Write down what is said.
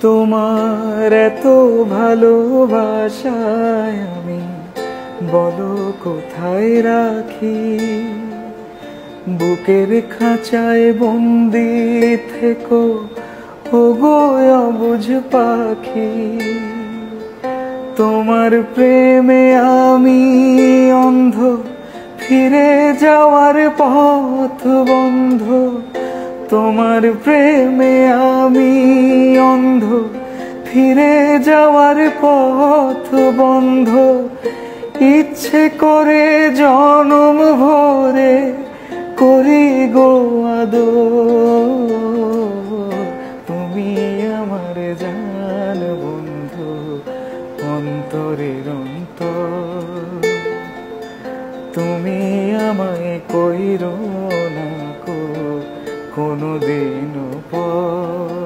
তোমার এত ভালোবাসায় আমি বলো কোথায় রাখি। বুকের খাঁচায় বন্দি থেকো ওগো অবুঝ পাখি। তোমার প্রেমে আমি অন্ধ, ফিরে যাওয়ার পথ বন্ধ। তোমার প্রেমে আমি অন্ধ, ফিরে যাওয়ার পথ বন্ধ। ইচ্ছে করে জনম ভরে করি গো আদর। তুমি আমার জান বন্ধু, অন্তরের অন্তর। তুমি আমায় কইরো না কোনোদিনও পর।